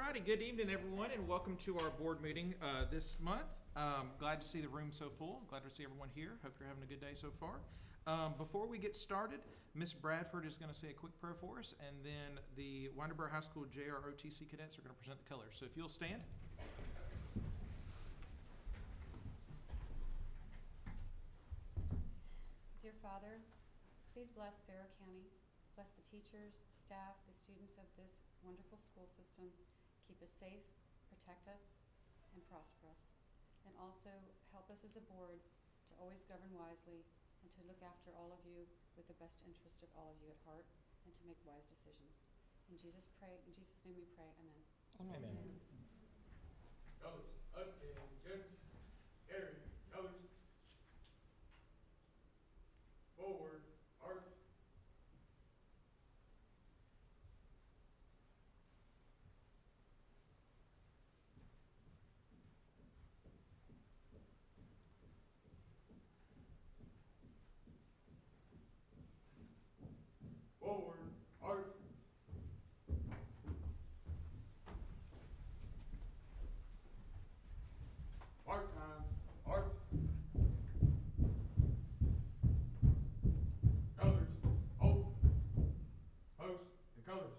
righty, good evening everyone, and welcome to our board meeting this month. Glad to see the room so full. Glad to see everyone here. Hope you're having a good day so far. Before we get started, Miss Bradford is going to say a quick prayer for us, and then the Winterboro High School JROTC cadets are going to present the colors. So if you'll stand. Dear Father, please bless Barrow County. Bless the teachers, staff, the students of this wonderful school system. Keep us safe, protect us, and prosper us. And also help us as a board to always govern wisely and to look after all of you with the best interest of all of you at heart and to make wise decisions. In Jesus' name we pray, amen. Amen. Notes, attention, carry, notes, forward, arch. Forward, arch. Mark time, arch. Colors, hold, post, and colors.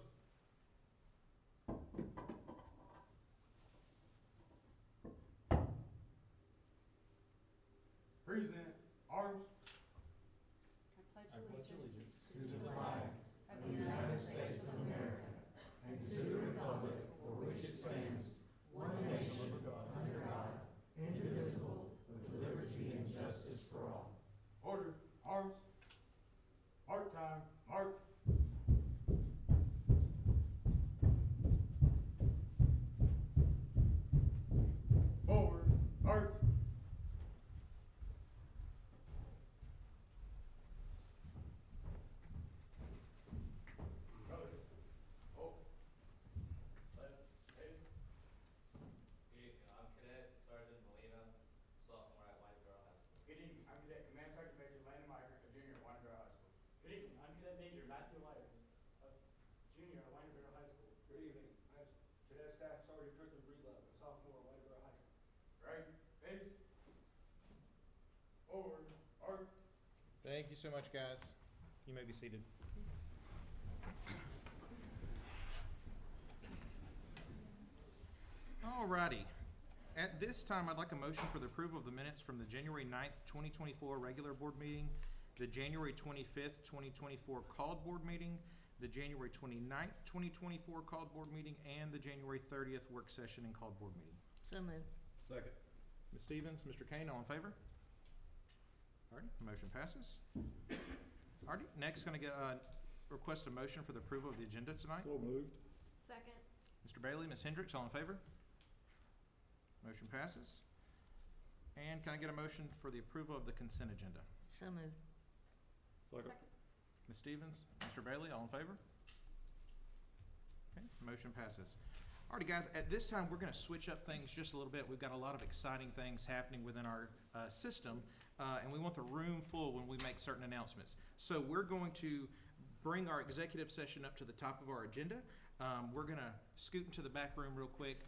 Present, arms. I pledge allegiance to the flag of the United States of America and to the republic for which it stands, one nation, under God, indivisible, with liberty and justice for all. Order, arms. Mark time, march. Forward, march. Colors. Oh. Left, hey. Good evening, I'm Cadet Sergeant Molina, sophomore at Winterboro High School. Good evening, I'm Cadet Command Sergeant Major Landon Meyer, a junior at Winterboro High School. Good evening, I'm Cadet Major Matthew Lyons, a junior at Winterboro High School. Good evening. I'm Cadet Staff Sergeant Tristan Breedlove, a sophomore at Winterboro High School. Right, face. Forward, arch. Thank you so much, guys. You may be seated. Alrighty. At this time, I'd like a motion for the approval of the minutes from the January 9th, 2024 regular board meeting, the January 25th, 2024 called board meeting, the January 29th, 2024 called board meeting, and the January 30th work session and called board meeting. So moved. Second. Ms. Stevens, Mr. Kane, all in favor? Alrighty, motion passes. Alrighty, next gonna get, request a motion for the approval of the agenda tonight. So moved. Second. Mr. Bailey, Ms. Hendricks, all in favor? Motion passes. And can I get a motion for the approval of the consent agenda? So moved. Second. Ms. Stevens, Mr. Bailey, all in favor? Okay, motion passes. Alrighty, guys, at this time, we're gonna switch up things just a little bit. We've got a lot of exciting things happening within our system, and we want the room full when we make certain announcements. So we're going to bring our executive session up to the top of our agenda. We're gonna scoot into the back room real quick,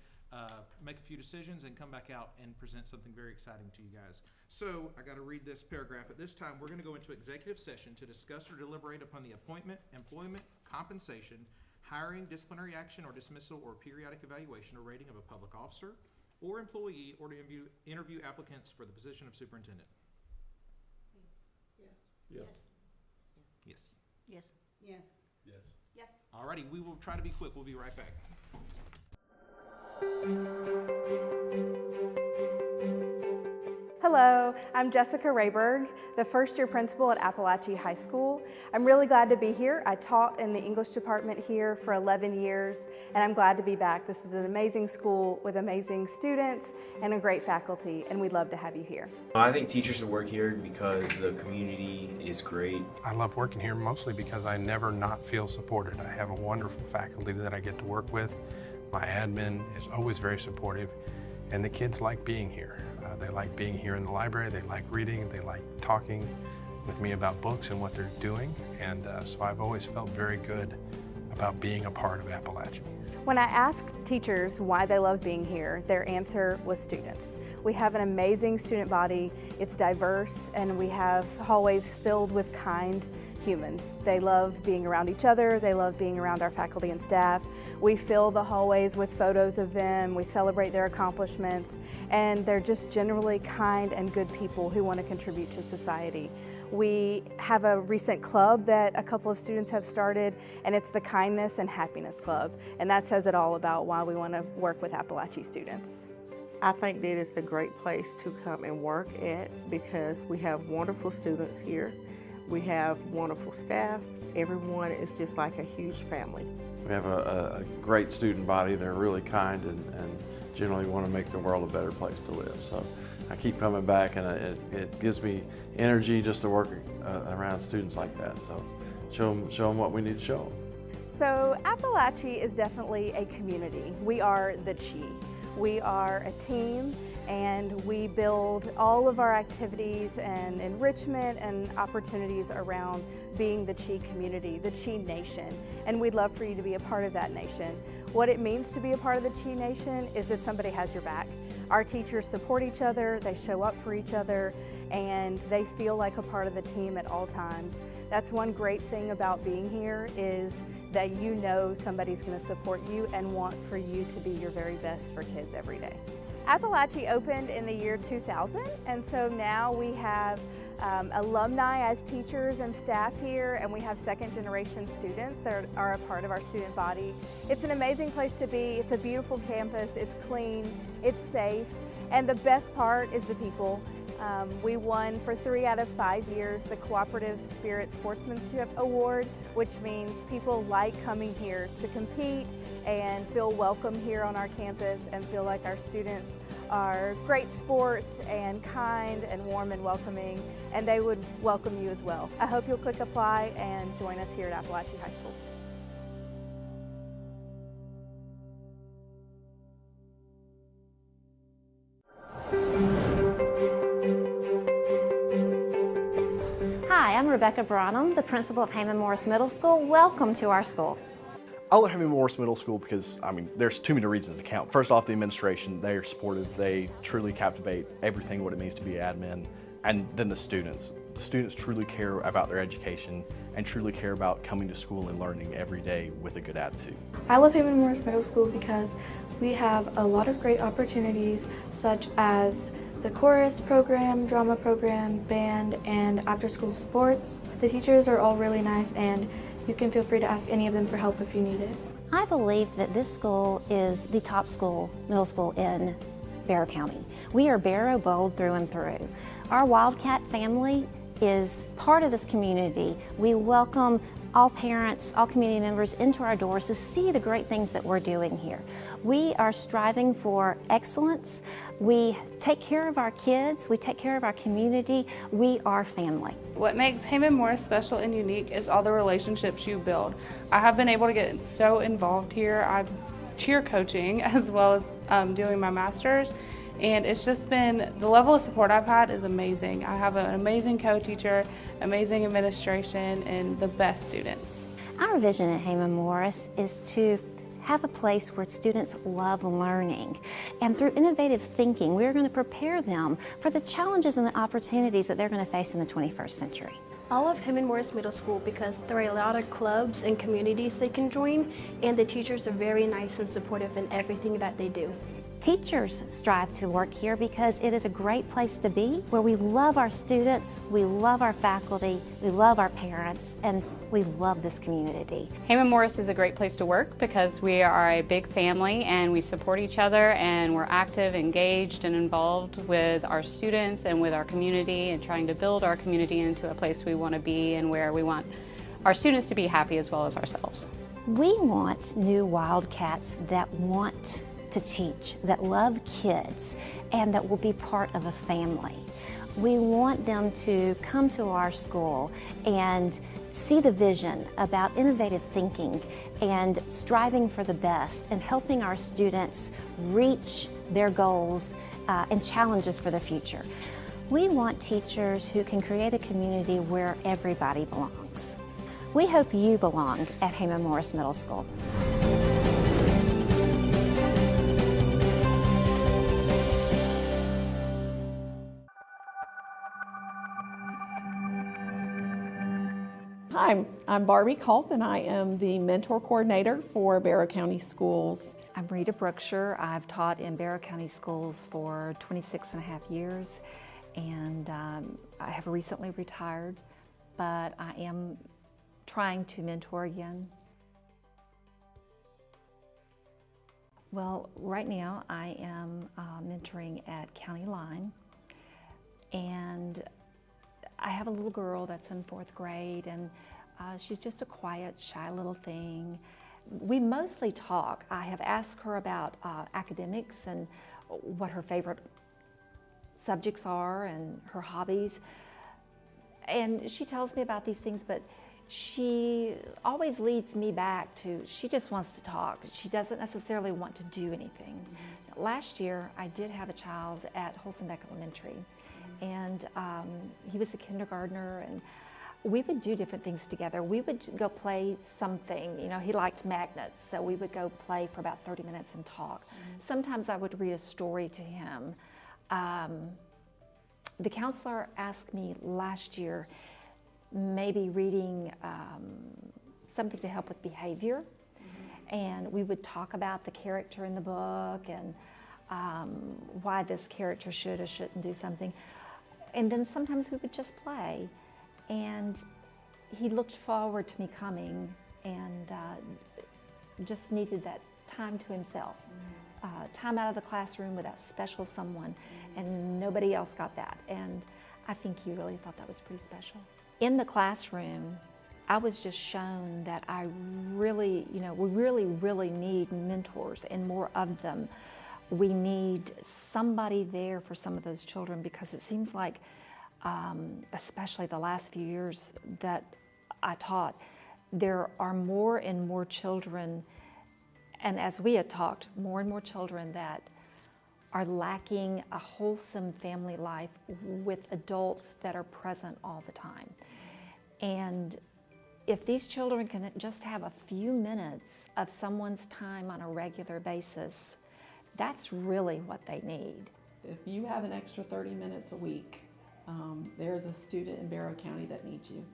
make a few decisions, and come back out and present something very exciting to you guys. So I gotta read this paragraph. At this time, we're gonna go into executive session to discuss or deliberate upon the appointment, employment, compensation, hiring, disciplinary action or dismissal or periodic evaluation or rating of a public officer or employee, or to interview applicants for the position of superintendent. Yes. Yes. Yes. Yes. Yes. Yes. Yes. Alrighty, we will try to be quick. We'll be right back. Hello, I'm Jessica Rayberg, the first-year principal at Appalachia High School. I'm really glad to be here. I taught in the English department here for 11 years, and I'm glad to be back. This is an amazing school with amazing students and a great faculty, and we'd love to have you here. I think teachers should work here because the community is great. I love working here mostly because I never not feel supported. I have a wonderful faculty that I get to work with. My admin is always very supportive, and the kids like being here. They like being here in the library, they like reading, they like talking with me about books and what they're doing, and so I've always felt very good about being a part of Appalachia. When I asked teachers why they love being here, their answer was students. We have an amazing student body, it's diverse, and we have hallways filled with kind humans. They love being around each other, they love being around our faculty and staff. We fill the hallways with photos of them, we celebrate their accomplishments, and they're just generally kind and good people who want to contribute to society. We have a recent club that a couple of students have started, and it's the Kindness and Happiness Club, and that says it all about why we want to work with Appalachia students. I think that it's a great place to come and work at because we have wonderful students here. We have wonderful staff. Everyone is just like a huge family. We have a great student body. They're really kind and generally want to make the world a better place to live. So I keep coming back, and it gives me energy just to work around students like that. So show them what we need to show them. So Appalachia is definitely a community. We are the Chi. We are a team, and we build all of our activities and enrichment and opportunities around being the Chi community, the Chi Nation, and we'd love for you to be a part of that nation. What it means to be a part of the Chi Nation is that somebody has your back. Our teachers support each other, they show up for each other, and they feel like a part of the team at all times. That's one great thing about being here is that you know somebody's going to support you and want for you to be your very best for kids every day. Appalachia opened in the year 2000, and so now we have alumni as teachers and staff here, and we have second-generation students that are a part of our student body. It's an amazing place to be. It's a beautiful campus. It's clean. It's safe. And the best part is the people. We won for 3 out of 5 years the Cooperative Spirit Sportsmanship Award, which means people like coming here to compete and feel welcome here on our campus and feel like our students are great sports and kind and warm and welcoming, and they would welcome you as well. I hope you'll click apply and join us here at Appalachia High School. Hi, I'm Rebecca Branham, the principal of Heyman Morris Middle School. Welcome to our school. I love Heyman Morris Middle School because, there's too many reasons to count. First off, the administration, they are supportive. They truly captivate everything what it means to be admin. And then the students. The students truly care about their education and truly care about coming to school and learning every day with a good attitude. I love Heyman Morris Middle School because we have a lot of great opportunities such as the chorus program, drama program, band, and after-school sports. The teachers are all really nice, and you can feel free to ask any of them for help if you need it. I believe that this school is the top school, middle school in Barrow County. We are Barrow bold through and through. Our Wildcat family is part of this community. We welcome all parents, all community members into our doors to see the great things that we're doing here. We are striving for excellence. We take care of our kids. We take care of our community. We are family. What makes Heyman Morris special and unique is all the relationships you build. I have been able to get so involved here. I'm cheer coaching as well as doing my master's. And it's just been, the level of support I've had is amazing. I have an amazing co-teacher, amazing administration, and the best students. Our vision at Heyman Morris is to have a place where students love learning. And through innovative thinking, we're going to prepare them for the challenges and the opportunities that they're going to face in the 21st century. I love Heyman Morris Middle School because there are a lot of clubs and communities they can join, and the teachers are very nice and supportive in everything that they do. Teachers strive to work here because it is a great place to be, where we love our students, we love our faculty, we love our parents, and we love this community. Heyman Morris is a great place to work because we are a big family and we support each other, and we're active, engaged, and involved with our students and with our community, and trying to build our community into a place we want to be and where we want our students to be happy as well as ourselves. We want new Wildcats that want to teach, that love kids, and that will be part of a family. We want them to come to our school and see the vision about innovative thinking and striving for the best and helping our students reach their goals and challenges for the future. We want teachers who can create a community where everybody belongs. We hope you belong at Heyman Morris Middle School. Hi, I'm Barbie Culp, and I am the mentor coordinator for Barrow County Schools. I'm Rita Brookshire. I've taught in Barrow County Schools for 26.5 years, and I have recently retired, but I am trying to mentor again. Well, right now I am mentoring at County Line, and I have a little girl that's in 4th grade, and she's just a quiet, shy little thing. We mostly talk. I have asked her about academics and what her favorite subjects are and her hobbies. And she tells me about these things, but she always leads me back to, she just wants to talk. She doesn't necessarily want to do anything. Last year, I did have a child at Holsenbeck Elementary, and he was a kindergartner, and we would do different things together. We would go play something. You know, he liked magnets, so we would go play for about 30 minutes and talk. Sometimes I would read a story to him. The counselor asked me last year, maybe reading something to help with behavior, and we would talk about the character in the book and why this character should or shouldn't do something. And then sometimes we would just play, and he looked forward to me coming and just needed that time to himself. Time out of the classroom with that special someone, and nobody else got that. And I think he really thought that was pretty special. In the classroom, I was just shown that I really, we really need mentors and more of them. We need somebody there for some of those children, because it seems like, especially the last few years that I taught, there are more and more children, and as we had talked, more and more children that are lacking a wholesome family life with adults that are present all the time. And if these children can just have a few minutes of someone's time on a regular basis, that's really what they need. If you have an extra 30 minutes a week, there's a student in Barrow County that needs you.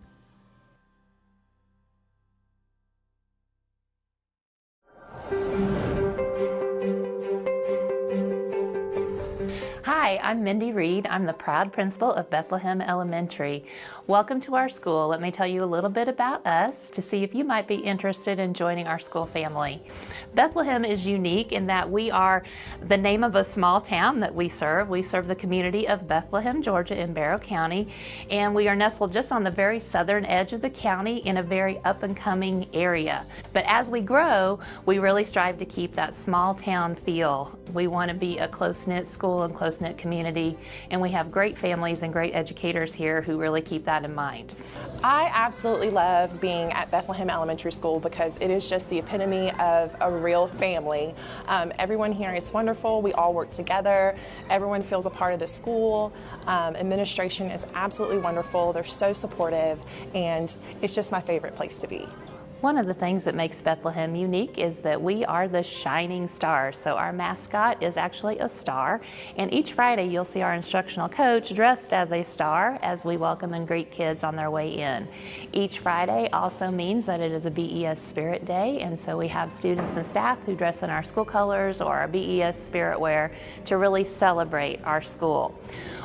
Hi, I'm Mindy Reed. I'm the proud principal of Bethlehem Elementary. Welcome to our school. Let me tell you a little bit about us to see if you might be interested in joining our school family. Bethlehem is unique in that we are the name of a small town that we serve. We serve the community of Bethlehem, Georgia in Barrow County, and we are nestled just on the very southern edge of the county in a very up-and-coming area. But as we grow, we really strive to keep that small town feel. We want to be a close-knit school and close-knit community, and we have great families and great educators here who really keep that in mind. I absolutely love being at Bethlehem Elementary School because it is just the epitome of a real family. Everyone here is wonderful. We all work together. Everyone feels a part of the school. Administration is absolutely wonderful. They're so supportive, and it's just my favorite place to be. One of the things that makes Bethlehem unique is that we are the shining stars. So our mascot is actually a star, and each Friday you'll see our instructional coach dressed as a star as we welcome and greet kids on their way in. Each Friday also means that it is a BES Spirit Day, and so we have students and staff who dress in our school colors or our BES Spirit wear to really celebrate our school.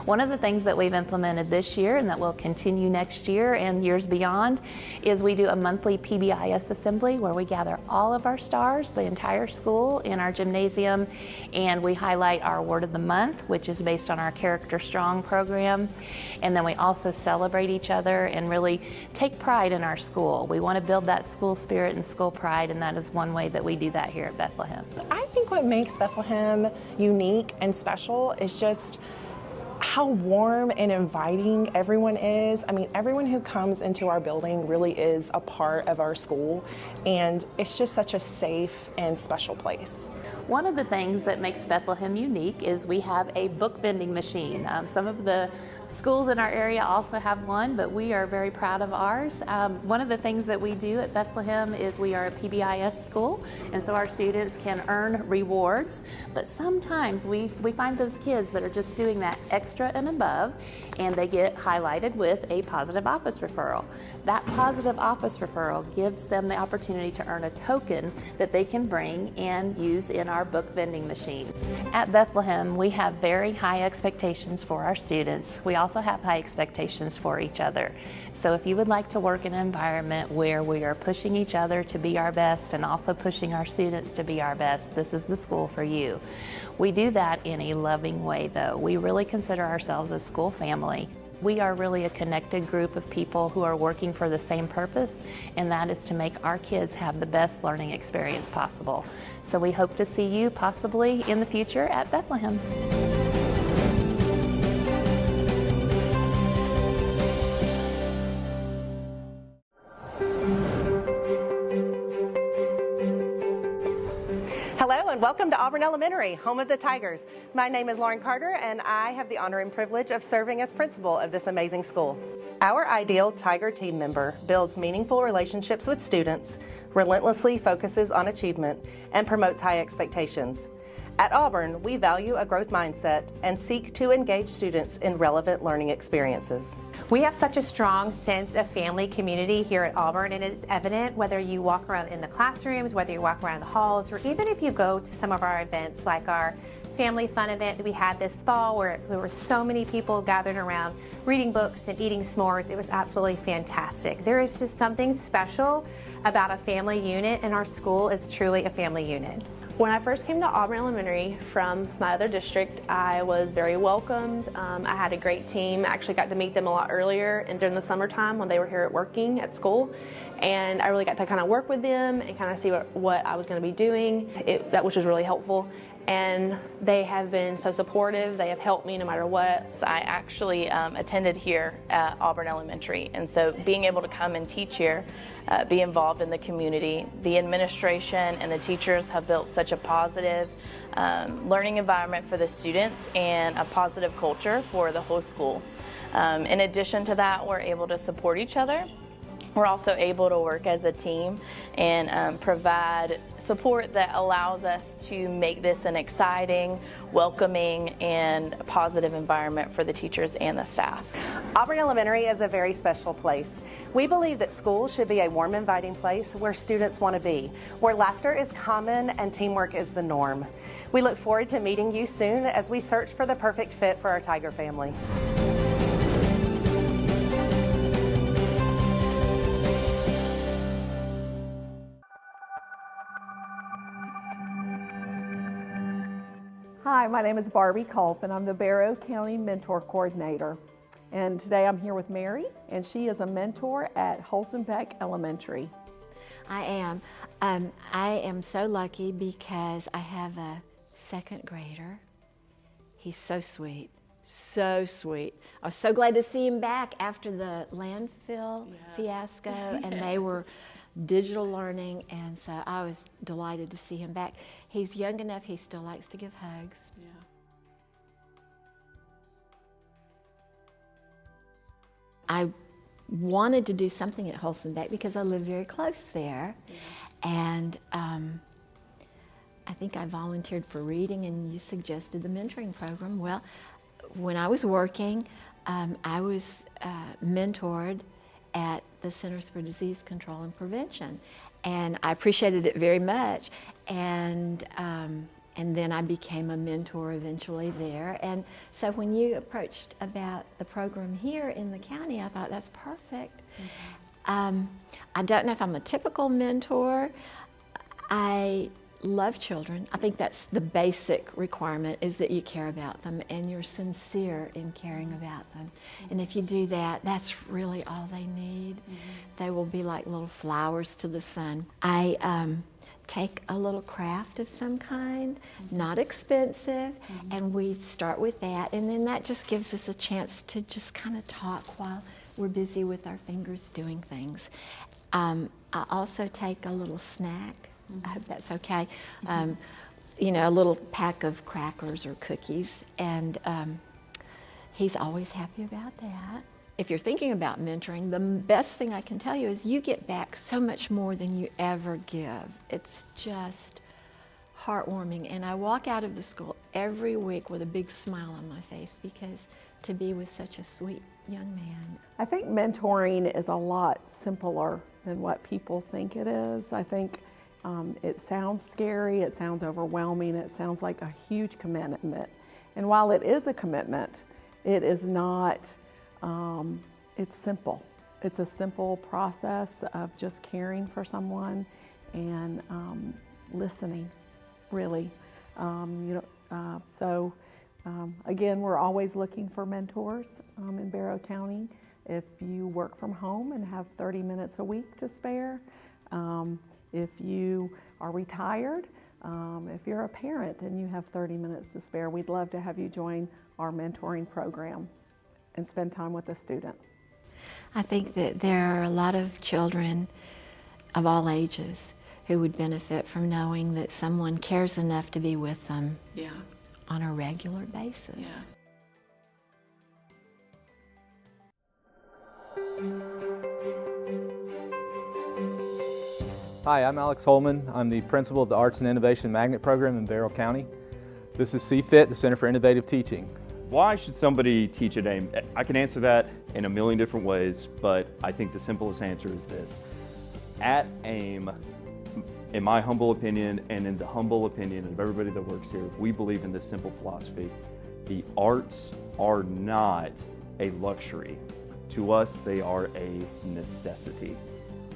One of the things that we've implemented this year and that will continue next year and years beyond is we do a monthly PBIS assembly where we gather all of our stars, the entire school, in our gymnasium, and we highlight our Word of the Month, which is based on our Character Strong program. And then we also celebrate each other and really take pride in our school. We want to build that school spirit and school pride, and that is one way that we do that here at Bethlehem. I think what makes Bethlehem unique and special is just how warm and inviting everyone is. I mean, everyone who comes into our building really is a part of our school, and it's just such a safe and special place. One of the things that makes Bethlehem unique is we have a book vending machine. Some of the schools in our area also have one, but we are very proud of ours. One of the things that we do at Bethlehem is we are a PBIS school, and so our students can earn rewards, but sometimes we find those kids that are just doing that extra and above, and they get highlighted with a positive office referral. That positive office referral gives them the opportunity to earn a token that they can bring and use in our book vending machines. At Bethlehem, we have very high expectations for our students. We also have high expectations for each other. So if you would like to work in an environment where we are pushing each other to be our best and also pushing our students to be our best, this is the school for you. We do that in a loving way, though. We really consider ourselves a school family. We are really a connected group of people who are working for the same purpose, and that is to make our kids have the best learning experience possible. So we hope to see you possibly in the future at Bethlehem. Hello and welcome to Auburn Elementary, home of the Tigers. My name is Lauren Carter and I have the honor and privilege of serving as principal of this amazing school. Our ideal Tiger team member builds meaningful relationships with students, relentlessly focuses on achievement, and promotes high expectations. At Auburn, we value a growth mindset and seek to engage students in relevant learning experiences. We have such a strong sense of family community here at Auburn, and it's evident whether you walk around in the classrooms, whether you walk around the halls, or even if you go to some of our events like our family fun event that we had this fall where there were so many people gathered around reading books and eating s'mores. It was absolutely fantastic. There is just something special about a family unit, and our school is truly a family unit. When I first came to Auburn Elementary from my other district, I was very welcomed. I had a great team. I actually got to meet them a lot earlier and during the summertime when they were here working at school. And I really got to kind of work with them and kind of see what I was going to be doing, which was really helpful. And they have been so supportive. They have helped me no matter what. So I actually attended here at Auburn Elementary, and so being able to come and teach here, be involved in the community, the administration and the teachers have built such a positive learning environment for the students and a positive culture for the whole school. In addition to that, we're able to support each other. We're also able to work as a team and provide support that allows us to make this an exciting, welcoming, and positive environment for the teachers and the staff. Auburn Elementary is a very special place. We believe that school should be a warm, inviting place where students want to be, where laughter is common and teamwork is the norm. We look forward to meeting you soon as we search for the perfect fit for our Tiger family. Hi, my name is Barbie Culp, and I'm the Barrow County Mentor Coordinator. And today I'm here with Mary, and she is a mentor at Holsenbeck Elementary. I am. I am so lucky because I have a second grader. He's so sweet, so sweet. I was so glad to see him back after the landfill fiasco, and they were digital learning, and so I was delighted to see him back. He's young enough, he still likes to give hugs. Yeah. I wanted to do something at Holsenbeck because I live very close there, and I think I volunteered for reading, and you suggested the mentoring program. Well, when I was working, I was mentored at the Centers for Disease Control and Prevention, and I appreciated it very much. And then I became a mentor eventually there. And so when you approached about the program here in the county, I thought that's perfect. Mm-hmm. I don't know if I'm a typical mentor. I love children. I think that's the basic requirement, is that you care about them and you're sincere in caring about them. And if you do that, that's really all they need. Mm-hmm. They will be like little flowers to the sun. I take a little craft of some kind, not expensive, and we start with that, and then that just gives us a chance to just kind of talk while we're busy with our fingers doing things. I also take a little snack. I hope that's okay. you know, a little pack of crackers or cookies, and he's always happy about that. If you're thinking about mentoring, the best thing I can tell you is you get back so much more than you ever give. It's just heartwarming, and I walk out of the school every week with a big smile on my face because to be with such a sweet young man. I think mentoring is a lot simpler than what people think it is. I think it sounds scary, it sounds overwhelming, it sounds like a huge commitment. And while it is a commitment, it is not, it's simple. It's a simple process of just caring for someone and listening, really. Again, we're always looking for mentors in Barrow County. If you work from home and have 30 minutes a week to spare, if you are retired, if you're a parent and you have 30 minutes to spare, we'd love to have you join our mentoring program and spend time with a student. I think that there are a lot of children of all ages who would benefit from knowing that someone cares enough to be with them on a regular basis. Hi, I'm Alex Holman. I'm the principal of the Arts and Innovation Magnet Program in Barrow County. This is CFIT, the Center for Innovative Teaching. Why should somebody teach at AIM? I can answer that in a million different ways, but I think the simplest answer is this. At AIM, in my humble opinion and in the humble opinion of everybody that works here, we believe in this simple philosophy. The arts are not a luxury. To us, they are a necessity.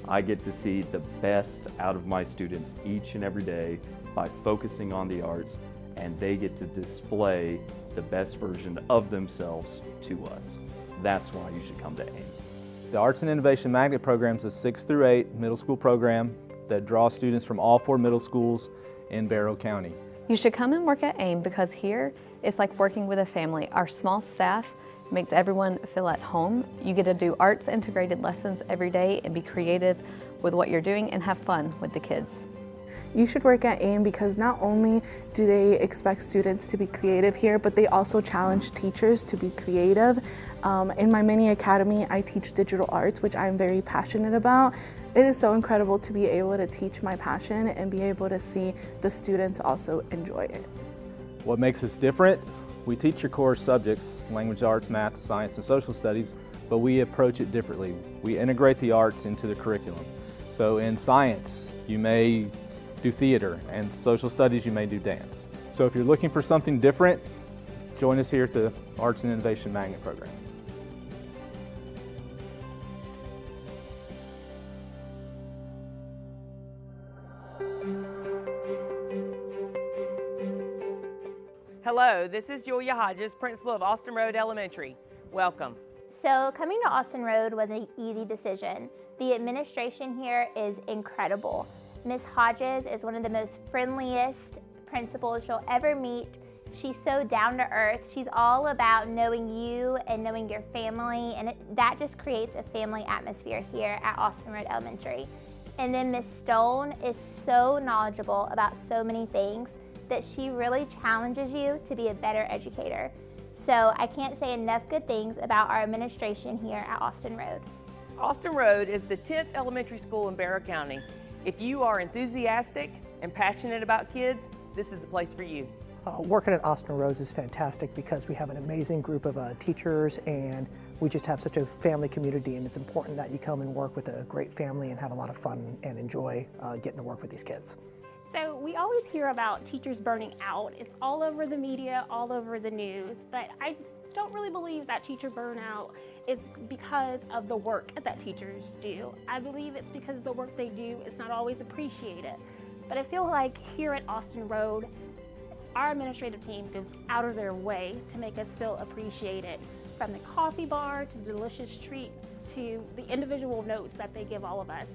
I get to see the best out of my students each and every day by focusing on the arts, and they get to display the best version of themselves to us. That's why you should come to AIM. The Arts and Innovation Magnet Program is a 6 through 8 middle school program that draws students from all 4 middle schools in Barrow County. You should come and work at AIM because here it's like working with a family. Our small staff makes everyone feel at home. You get to do arts integrated lessons every day and be creative with what you're doing and have fun with the kids. You should work at AIM because not only do they expect students to be creative here, but they also challenge teachers to be creative. In my mini academy, I teach digital arts, which I'm very passionate about. It is so incredible to be able to teach my passion and be able to see the students also enjoy it. What makes us different? We teach your core subjects, language arts, math, science, and social studies, but we approach it differently. We integrate the arts into the curriculum. So in science, you may do theater, and social studies, you may do dance. So if you're looking for something different, join us here at the Arts and Innovation Magnet Program. Hello, this is Julia Hodges, principal of Austin Road Elementary. Welcome. So coming to Austin Road was an easy decision. The administration here is incredible. Ms. Hodges is one of the most friendliest principals you'll ever meet. She's so down to earth. She's all about knowing you and knowing your family, and that just creates a family atmosphere here at Austin Road Elementary. And then Ms. Stone is so knowledgeable about so many things that she really challenges you to be a better educator. So I can't say enough good things about our administration here at Austin Road. Austin Road is the 10th elementary school in Barrow County. If you are enthusiastic and passionate about kids, this is the place for you. Working at Austin Road is fantastic because we have an amazing group of teachers, and we just have such a family community, and it's important that you come and work with a great family and have a lot of fun and enjoy getting to work with these kids. So we always hear about teachers burning out. It's all over the media, all over the news, but I don't really believe that teacher burnout is because of the work that teachers do. I believe it's because the work they do is not always appreciated. But I feel like here at Austin Road, our administrative team goes out of their way to make us feel appreciated. From the coffee bar to the delicious treats to the individual notes that they give all of us,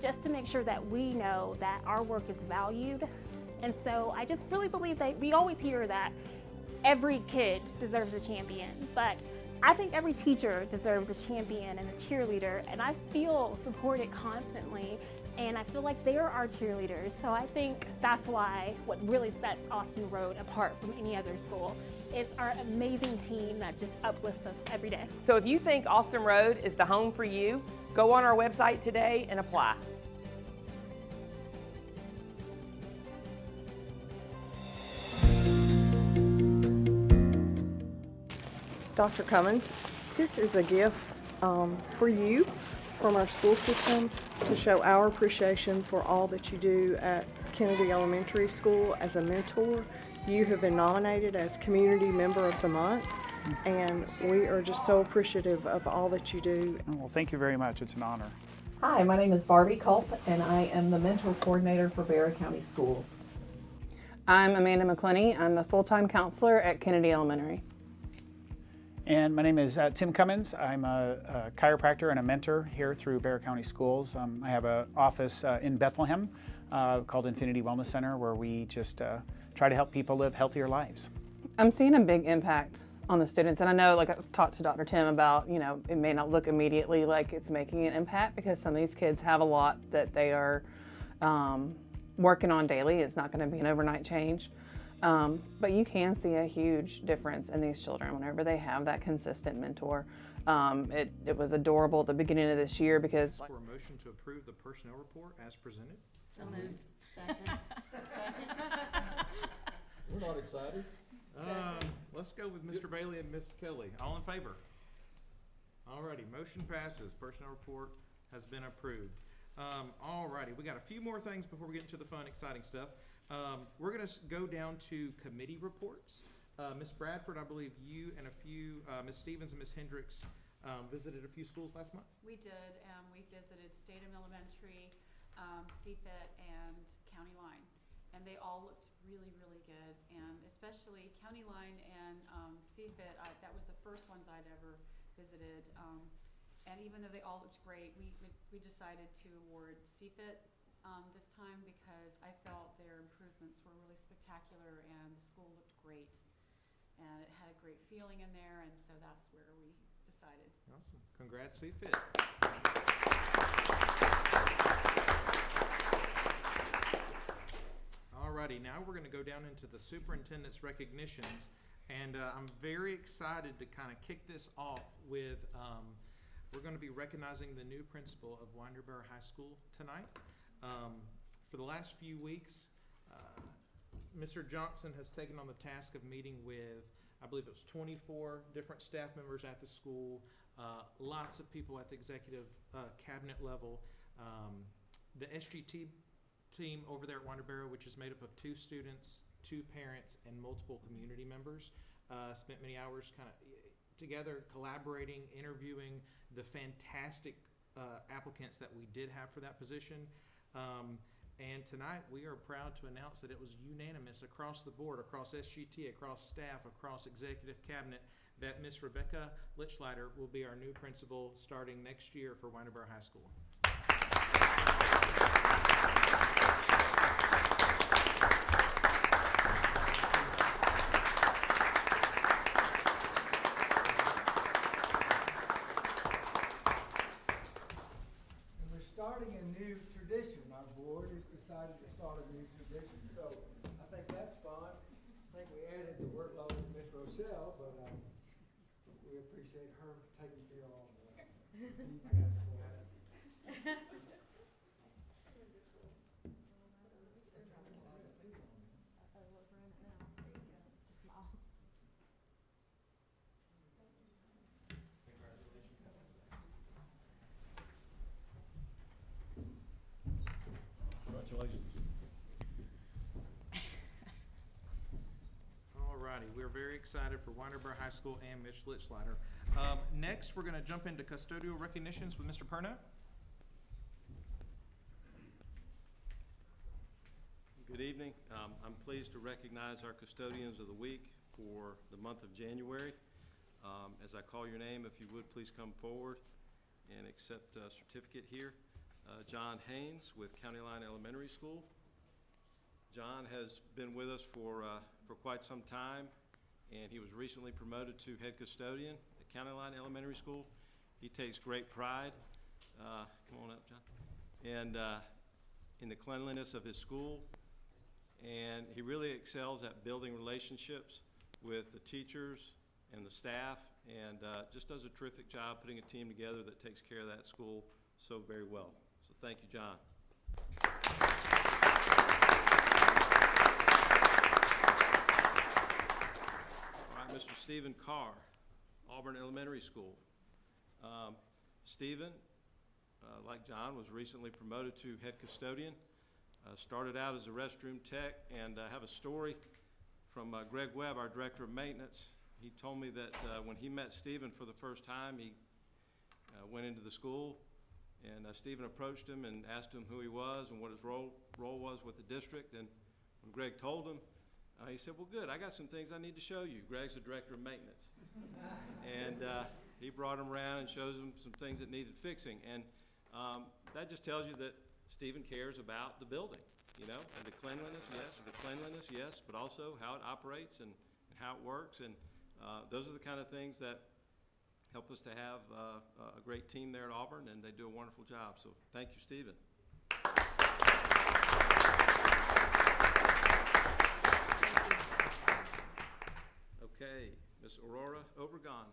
just to make sure that we know that our work is valued. And so I just really believe that we always hear that every kid deserves a champion, but I think every teacher deserves a champion and a cheerleader, and I feel supported constantly and I feel like they're our cheerleaders. So I think that's why what really sets Austin Road apart from any other school is our amazing team that just uplifts us every day. So if you think Austin Road is the home for you, go on our website today and apply. Dr. Cummins, this is a gift for you from our school system to show our appreciation for all that you do at Kennedy Elementary School as a mentor. You have been nominated as Community Member of the Month, and we are just so appreciative of all that you do. Well, thank you very much. It's an honor. Hi, my name is Barbie Culp, and I am the mentor coordinator for Barrow County Schools. I'm Amanda McClenny. I'm the full-time counselor at Kennedy Elementary. And my name is Tim Cummins. I'm a chiropractor and a mentor here through Barrow County Schools. I have an office in Bethlehem called Infinity Wellness Center, where we just try to help people live healthier lives. I'm seeing a big impact on the students, and I know, like I've talked to Dr. Tim about, you know, it may not look immediately like it's making an impact because some of these kids have a lot that they are working on daily. It's not going to be an overnight change. But you can see a huge difference in these children whenever they have that consistent mentor. It was adorable at the beginning of this year because... For a motion to approve the personnel report as presented. So moved. Second. We're not excited. Let's go with Mr. Bailey and Ms. Kelly. All in favor? Alrighty, motion passes. Personnel report has been approved. Alrighty, we got a few more things before we get into the fun, exciting stuff. We're going to go down to committee reports. Ms. Bradford, I believe you and a few, Ms. Stevens and Ms. Hendricks visited a few schools last month. We did. We visited Bethlehem Elementary, CFIT, and County Line. And they all looked really, really good. And especially County Line and CFIT, that was the first ones I'd ever visited. And even though they all looked great, we decided to award CFIT this time because I felt their improvements were really spectacular and the school looked great and it had a great feeling in there, and so that's where we decided. Awesome. Congrats, CFIT. Alrighty, now we're going to go down into the superintendent's recognitions, and I'm very excited to kind of kick this off with we're going to be recognizing the new principal of Winderberry High School tonight. For the last few weeks, Mr. Johnson has taken on the task of meeting with, I believe it was 24 different staff members at the school, lots of people at the executive cabinet level. The SGT team over there at Winderberry, which is made up of 2 students, 2 parents, and multiple community members, spent many hours kind of together collaborating, interviewing the fantastic applicants that we did have for that position. And tonight we are proud to announce that it was unanimous across the board, across SGT, across staff, across executive cabinet, that Miss Rebecca Lichleiter will be our new principal starting next year for Winderberry High School. Starting a new tradition. Our board has decided to start a new tradition, so I think that's fun. I think we added the workload to Miss Rochelle, but we appreciate her taking care of all of that. Alrighty, we're very excited for Winderberry High School and Ms. Lichleiter. Next, we're going to jump into custodial recognitions with Mr. Perna. Good evening. I'm pleased to recognize our custodians of the week for the month of January. As I call your name, if you would please come forward and accept a certificate here. John Haynes with County Line Elementary School. John has been with us for quite some time, and he was recently promoted to head custodian at County Line Elementary School. He takes great pride. Come on up, John. And in the cleanliness of his school, and he really excels at building relationships with the teachers and the staff, and just does a terrific job putting a team together that takes care of that school so very well. So thank you, John. All right, Mr. Stephen Carr, Auburn Elementary School. Stephen, like John, was recently promoted to head custodian. Started out as a restroom tech, and I have a story from Greg Webb, our director of maintenance. He told me that when he met Stephen for the first time, he went into the school, and Stephen approached him and asked him who he was and what his role was with the district. And when Greg told him, he said, well, good, I got some things I need to show you. Greg's the director of maintenance. And he brought him around and shows him some things that needed fixing. And that just tells you that Stephen cares about the building, you know, and the cleanliness, yes, but also how it operates and how it works. And those are the kind of things that help us to have a great team there at Auburn, and they do a wonderful job. So thank you, Stephen. Okay, Miss Aurora Obregon,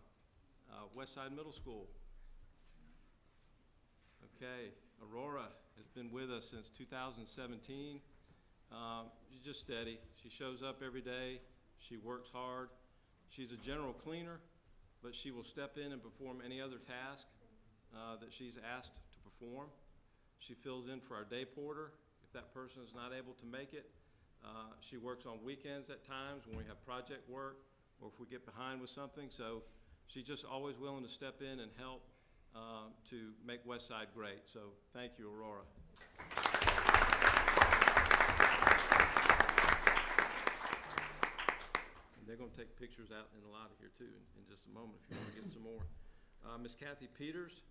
Westside Middle School. Okay, Aurora has been with us since 2017. She's just steady. She shows up every day. She works hard. She's a general cleaner, but she will step in and perform any other task that she's asked to perform. She fills in for our day porter if that person is not able to make it. She works on weekends at times when we have project work or if we get behind with something. So she's just always willing to step in and help to make Westside great. So thank you, Aurora. They're going to take pictures out in the lobby here too in just a moment if you want to get some more. Miss Kathy Peters,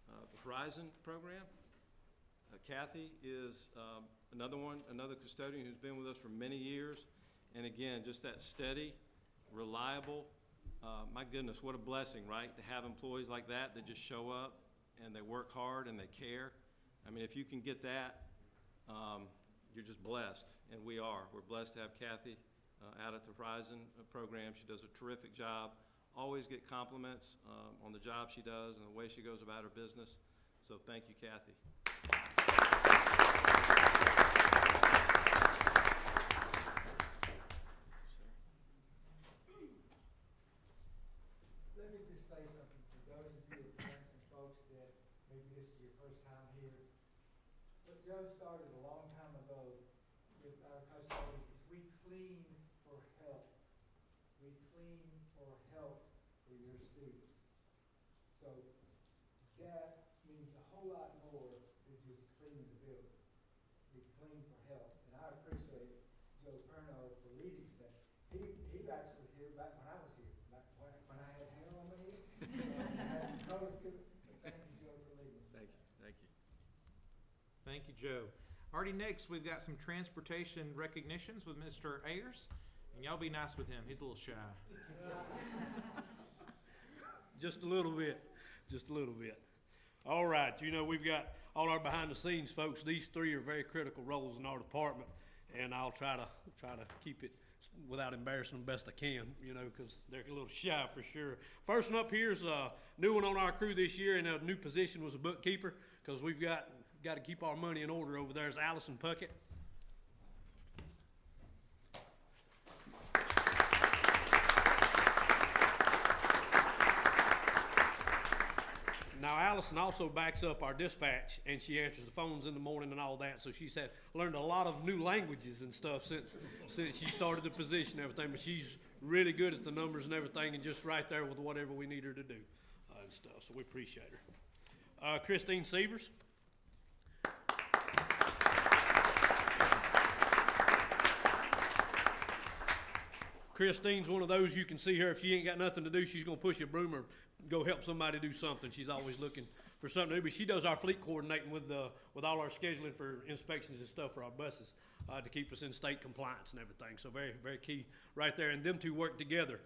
the Horizon program. Kathy is another custodian who's been with us for many years. And again, just that steady, reliable, my goodness, what a blessing, right? To have employees like that just show up and they work hard and they care. I mean, if you can get that, you're just blessed, and we are. We're blessed to have Kathy out at the Horizon program. She does a terrific job. Always get compliments on the job she does and the way she goes about her business. So thank you, Kathy. Let me just say something for those of you parents and folks that maybe this is your first time here. What Joe started a long time ago with our custodians is we clean for health. We clean for health for your students. So that means a whole lot more than just cleaning the building. We clean for health. And I appreciate Joe Perno for leading that. He actually was here back when I was here, back when I had hair on my head. Thank you, Joe, for leading us. Thank you. Thank you. Thank you, Joe. Already next, we've got some transportation recognitions with Mr. Ayers. And y'all be nice with him. He's a little shy. Just a little bit. Just a little bit. All right. You know, we've got all our behind-the-scenes folks. These three are very critical roles in our department, and I'll try to keep it without embarrassing them best I can, you know, because they're a little shy for sure. First one up here is a new one on our crew this year, and a new position was a bookkeeper, because we've got to keep our money in order over there. Is Allison Puckett. Now, Allison also backs up our dispatch, and she answers the phones in the morning and all that. So she's learned a lot of new languages and stuff since she started the position and everything. But she's really good at the numbers and everything, and just right there with whatever we need her to do and stuff. So we appreciate her. Christine Sievers. Christine's one of those you can see her. If she ain't got nothing to do, she's going to push a broom or go help somebody do something. She's always looking for something to do. But she does our fleet coordinating with all our scheduling for inspections and stuff for our buses to keep us in state compliance and everything. So very, very key right there. And them two work together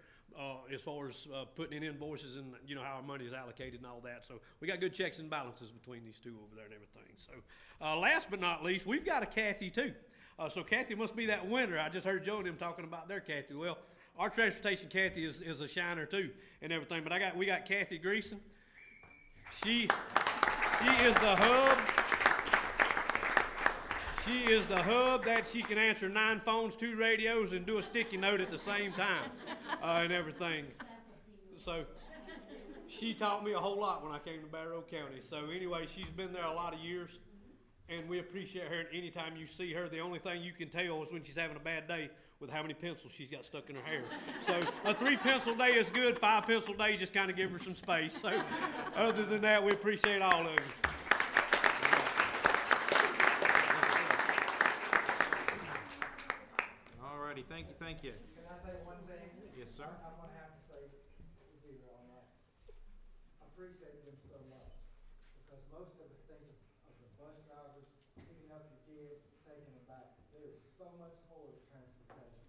as far as putting in invoices and how our money is allocated and all that. So we got good checks and balances between these two over there and everything. So last but not least, we've got a Kathy too. So Kathy must be that winner. I just heard Joe and them talking about their Kathy. Well, our transportation Kathy is a shiner too and everything. But we got Kathy Greason. She is the hub. She is the hub that she can answer 9 phones, 2 radios, and do a sticky note at the same time and everything. So she taught me a whole lot when I came to Barrow County. So anyway, she's been there a lot of years, and we appreciate her. And anytime you see her, the only thing you can tell is when she's having a bad day with how many pencils she's got stuck in her hair. So a 3-pencil day is good. 5-pencil day, just kind of give her some space. So other than that, we appreciate all of you. Thank you. Can I say one thing? Yes, sir. I'm going to have to say zero on that. I appreciate them so much because most of us think of the bus drivers picking up your kids, taking them back. There is so much more to transportation.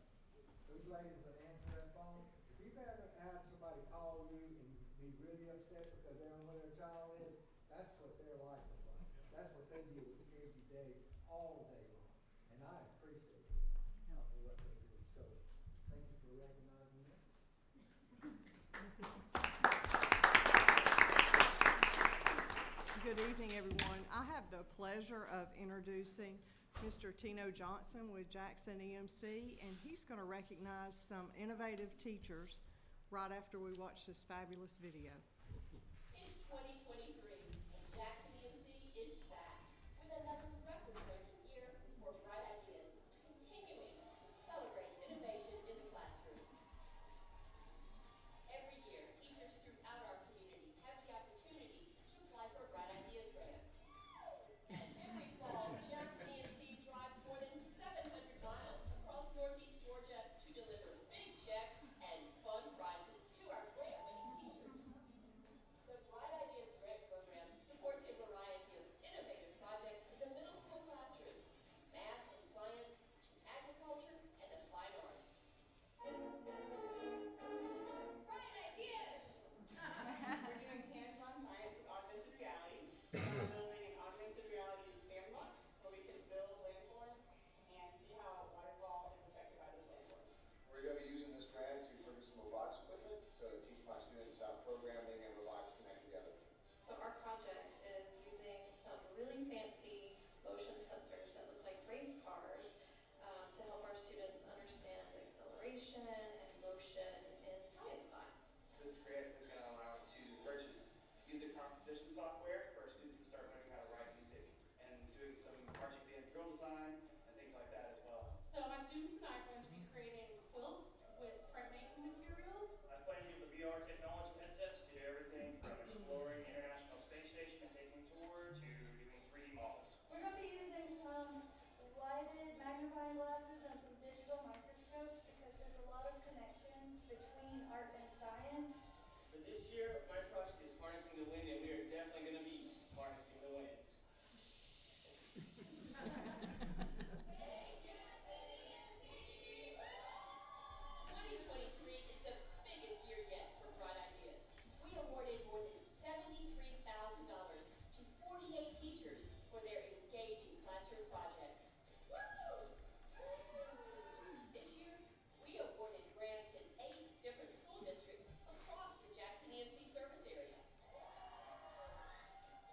Those ladies that answer that phone, if you've ever had somebody call you and be really upset because they don't know where their child is, that's what their life is like. That's what they deal with every day, all day long. And I appreciate it. What they do. So, thank you for recognizing me. Good evening, everyone. I have the pleasure of introducing Mr. Tino Johnson with Jackson EMC, and he's going to recognize some innovative teachers right after we watch this fabulous video. It's 2023, and Jackson EMC is back with another record-breaking year for Bright Ideas, continuing to celebrate innovation in the classroom. Every year, teachers throughout our community have the opportunity to apply for a Bright Ideas grant. And every fall, Jackson EMC drives more than 700 miles across Northeast Georgia to deliver big checks and fun prizes to our grant-winning teachers. The Bright Ideas Grant Program supports a variety of innovative projects in the middle school classroom, math and science, agriculture, and the fine arts. Bright Ideas! We're doing hands-on science with augmented reality. We're building an augmented reality sandbox where we can build landforms and see how waterfall is affected by those landforms. We're going to be using this grant to purchase some robotics equipment to teach my students how programming and robotics connect together. So our project is using some really fancy motion sensors that look like race cars to help our students understand acceleration and motion in science class. This grant is going to allow us to purchase music composition software for our students to start learning how to write music and doing some marching band drill design and things like that as well. So my students and I are going to be creating quilts with printmaking materials. I plan to use the VR technology headsets to do everything from exploring the International Space Station and taking a tour to doing 3D models. We're going to be using some lighted magnifying glasses and some digital microscopes because there's a lot of connections between art and science. For this year, my project is harnessing the wind, and we are definitely going to be harnessing the winds. 2023 is the biggest year yet for Bright Ideas. We awarded more than $73,000 to 48 teachers for their engaging classroom projects. Woo! This year, we awarded grants in 8 different school districts across the Jackson EMC service area.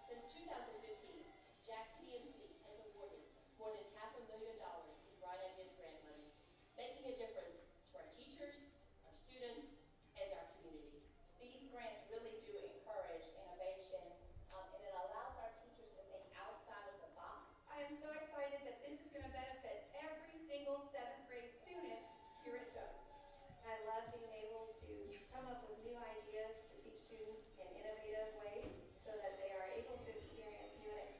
Since 2015, Jackson EMC has awarded more than $500,000 in Bright Ideas grant money, making a difference to our teachers, our students, and our community. These grants really do encourage innovation, and it allows our teachers to think outside of the box. I am so excited that this is going to benefit every single 7th grade student here at Jones. I love being able to come up with new ideas to teach students in innovative ways so that they are able to experience new and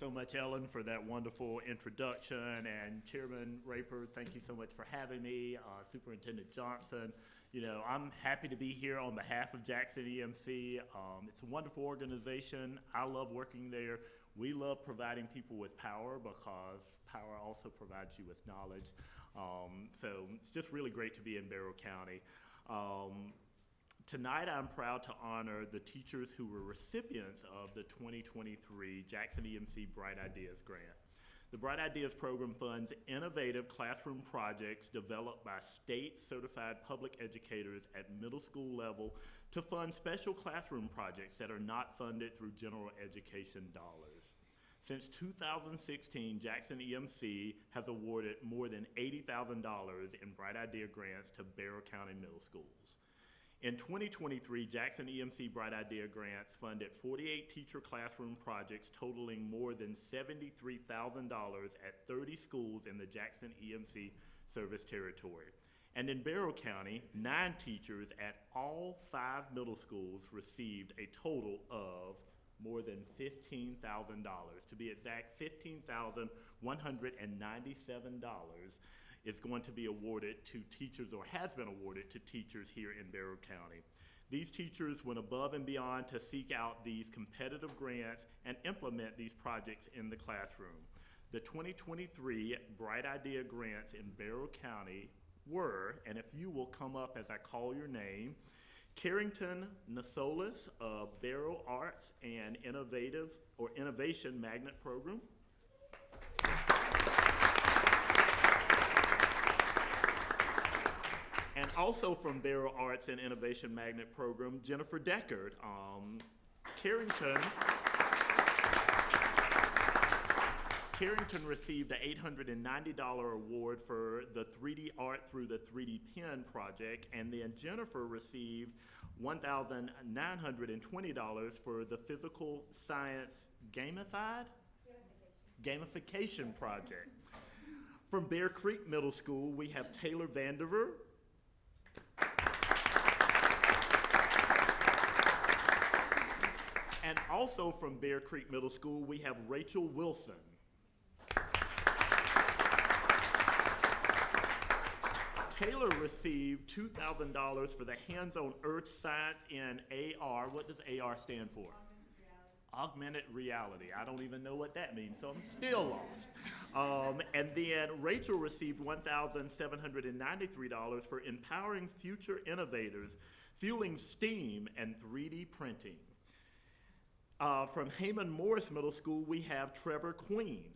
so much, Ellen, for that wonderful introduction, and Chairman Raper, thank you so much for having me. Superintendent Johnson, you know, I'm happy to be here on behalf of Jackson EMC. It's a wonderful organization. I love working there. We love providing people with power because power also provides you with knowledge. So it's just really great to be in Barrow County. Tonight, I'm proud to honor the teachers who were recipients of the 2023 Jackson EMC Bright Ideas Grant. The Bright Ideas program funds innovative classroom projects developed by state-certified public educators at middle school level to fund special classroom projects that are not funded through general education dollars. Since 2016, Jackson EMC has awarded more than $80,000 in Bright Idea grants to Barrow County middle schools. In 2023, Jackson EMC Bright Idea grants funded 48 teacher classroom projects totaling more than $73,000 at 30 schools in the Jackson EMC service territory. And in Barrow County, 9 teachers at all 5 middle schools received a total of more than $15,000. To be exact, $15,197 is going to be awarded to teachers, or has been awarded to teachers here in Barrow County. These teachers went above and beyond to seek out these competitive grants and implement these projects in the classroom. The 2023 Bright Idea grants in Barrow County were, and if you will come up as I call your name, Carrington Nasolis of Barrow Arts and Innovation Magnet Program. And also from Barrow Arts and Innovation Magnet Program, Jennifer Deckard. Carrington received an $890 award for the 3D Art Through the 3D Pen project, and then Jennifer received $1,920 for the Physical Science Gamification project. From Bear Creek Middle School, we have Taylor Vandiver. And also from Bear Creek Middle School, we have Rachel Wilson. Taylor received $2,000 for the hands-on earth science in AR. What does AR stand for? Augmented reality. I don't even know what that means, so I'm still lost. And then Rachel received $1,793 for empowering future innovators, fueling STEAM and 3D printing. From Heyman Morris Middle School, we have Trevor Queen.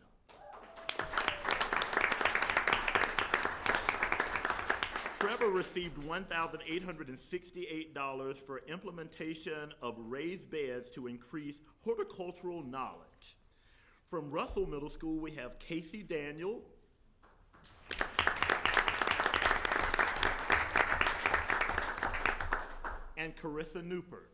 Trevor received $1,868 for implementation of raised beds to increase horticultural knowledge. From Russell Middle School, we have Casey Daniel. And Carissa Newport.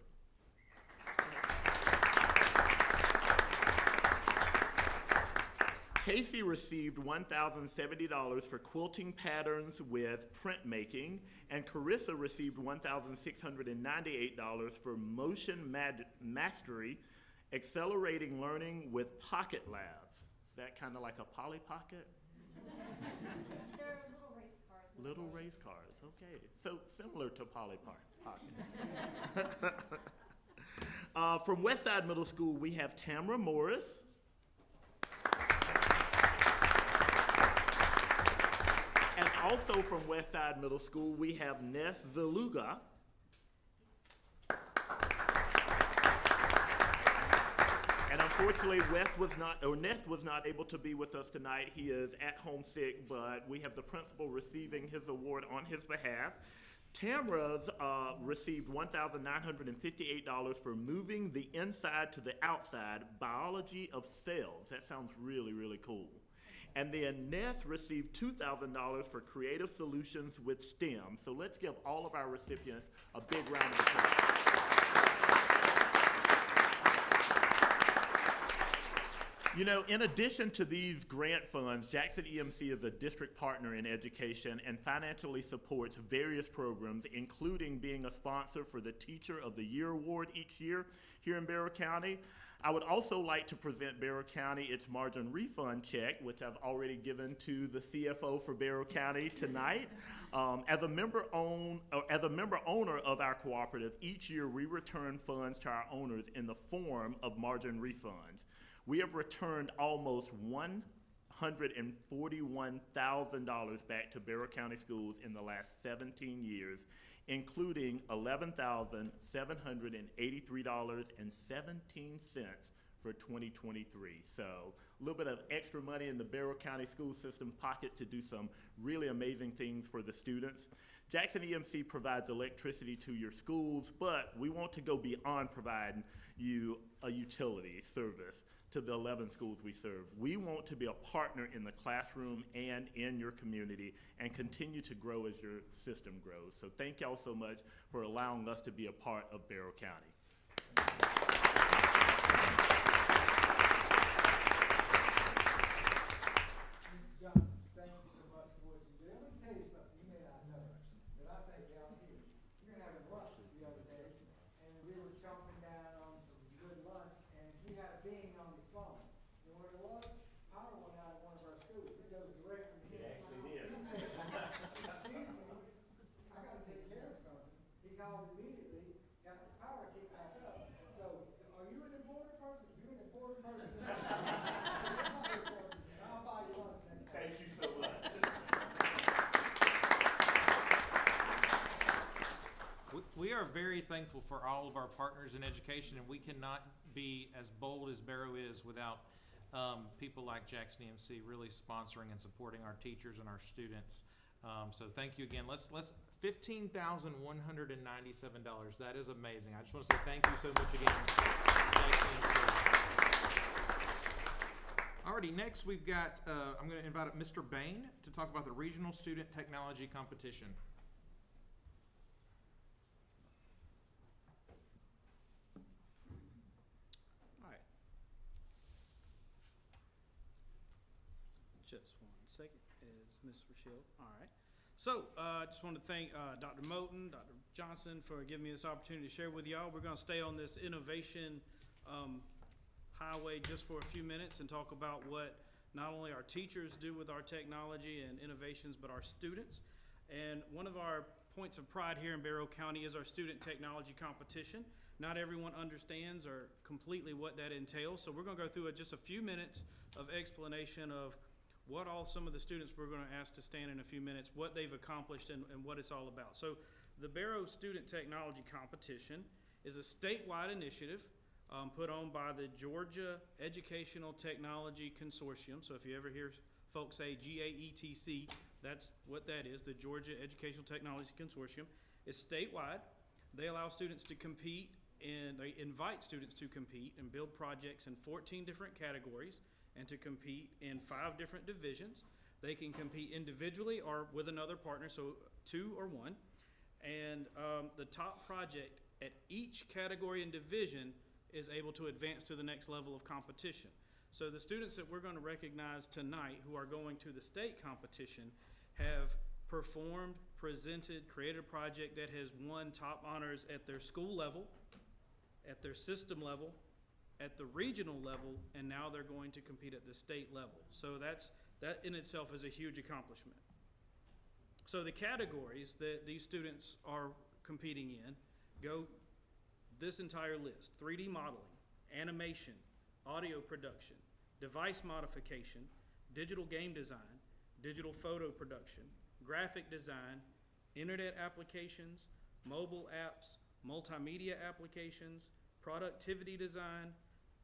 Casey received $1,070 for quilting patterns with printmaking, and Carissa received $1,698 for motion mastery, accelerating learning with Pocket Labs. Is that kind of like a Polly Pocket? They're little race cars. Little race cars, okay. So similar to Polly Pocket. From Westside Middle School, we have Tamara Morris. And also from Westside Middle School, we have Ness Zaluga. And unfortunately, Ness was not able to be with us tonight. He is at home sick, but we have the principal receiving his award on his behalf. Tamara's received $1,958 for moving the inside to the outside, biology of cells. That sounds really, really cool. And then Ness received $2,000 for creative solutions with STEM. So let's give all of our recipients a big round of applause. You know, in addition to these grant funds, Jackson EMC is a district partner in education and financially supports various programs, including being a sponsor for the Teacher of the Year Award each year here in Barrow County. I would also like to present Barrow County its margin refund check, which I've already given to the CFO for Barrow County tonight. As a member owner of our cooperative, each year we return funds to our owners in the form of margin refunds. We have returned almost $141,000 back to Barrow County schools in the last 17 years, including $11,783.17 for 2023. So a little bit of extra money in the Barrow County school system pocket to do some really amazing things for the students. Jackson EMC provides electricity to your schools, but we want to go beyond providing you a utility service to the 11 schools we serve. We want to be a partner in the classroom and in your community and continue to grow as your system grows. So thank y'all so much for allowing us to be a part of Barrow County. Mr. Johnson, thank you so much for what you do. Let me tell you something you may not know, but I think down here, we were having lunch the other day, and we were chomping down on some good lunch, and he had a ding on his phone. You know what it was? Power went out at one of our schools. It goes directly to him. actually did. He said, excuse me, I gotta take care of something. He called immediately, got the power kicked back up. So, are you an important person? You're an important person. I'll buy you lunch next time. Thank you so much. We are very thankful for all of our partners in education, and we cannot be as bold as Barrow is without people like Jackson EMC really sponsoring and supporting our teachers and our students. So thank you again. Let's $15,197. That is amazing. I just want to say thank you so much again, Jackson EMC. Alrighty, next we've got, I'm going to invite up Mr. Bain to talk about the Regional Student Technology Competition. Just one second, is Ms. Rochelle. All right. So I just want to thank Dr. Moten, Dr. Johnson for giving me this opportunity to share with y'all. We're going to stay on this innovation highway just for a few minutes and talk about what not only our teachers do with our technology and innovations, but our students. And one of our points of pride here in Barrow County is our student technology competition. Not everyone understands or completely what that entails, so we're going to go through just a few minutes of explanation of what all some of the students we're going to ask to stand in a few minutes, what they've accomplished and what it's all about. So the Barrow Student Technology Competition is a statewide initiative put on by the Georgia Educational Technology Consortium. So if you ever hear folks say GAETC, that's what that is, the Georgia Educational Technology Consortium. It's statewide. They allow students to compete and they invite students to compete and build projects in 14 different categories and to compete in 5 different divisions. They can compete individually or with another partner, so 2 or 1. And the top project at each category and division is able to advance to the next level of competition. So the students that we're going to recognize tonight who are going to the state competition have performed, presented, created a project that has won top honors at their school level, at their system level, at the regional level, and now they're going to compete at the state level. So that in itself is a huge accomplishment. So the categories that these students are competing in go this entire list: 3D modeling, animation, audio production, device modification, digital game design, digital photo production, graphic design, internet applications, mobile apps, multimedia applications, productivity design,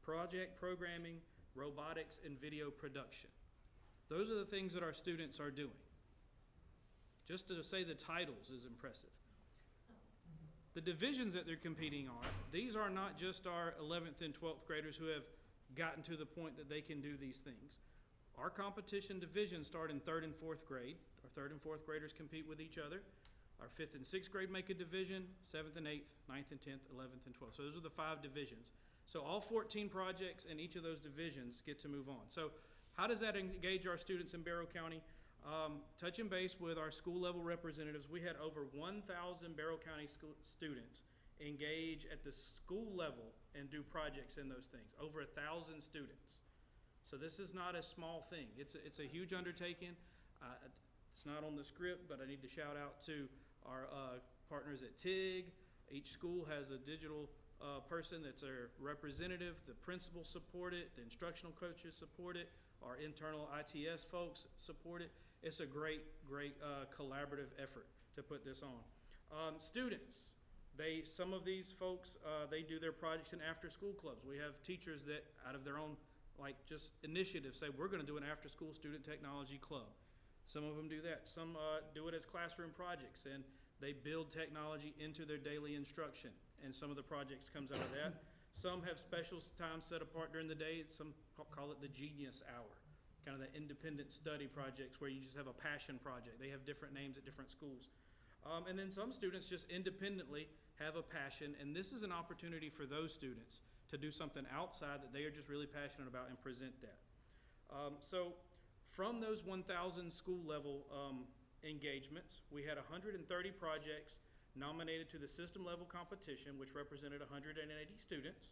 project programming, robotics, and video production. Those are the things that our students are doing. Just to say the titles is impressive. The divisions that they're competing on, these are not just our 11th and 12th graders who have gotten to the point that they can do these things. Our competition divisions start in 3rd and 4th grade. Our 3rd and 4th graders compete with each other. Our 5th and 6th grade make a division, 7th and 8th, 9th and 10th, 11th and 12th. So those are the 5 divisions. So all 14 projects in each of those divisions get to move on. So how does that engage our students in Barrow County? Touching base with our school level representatives, we had over 1,000 Barrow County students engage at the school level and do projects in those things, over 1,000 students. So this is not a small thing. It's a huge undertaking. It's not on the script, but I need to shout out to our partners at TIG. Each school has a digital person that's a representative. The principals support it, the instructional coaches support it, our internal ITS folks support it. It's a great collaborative effort to put this on. Students, some of these folks, they do their projects in after-school clubs. We have teachers that, out of their own just initiative, say we're going to do an after-school student technology club. Some of them do that. Some do it as classroom projects, and they build technology into their daily instruction, and some of the projects comes out of that. Some have special time set apart during the day. Some call it the Genius Hour, kind of the independent study projects where you just have a passion project. They have different names at different schools. And then some students just independently have a passion, and this is an opportunity for those students to do something outside that they are just really passionate about and present that. So from those 1,000 school level engagements, we had 130 projects nominated to the system level competition, which represented 180 students,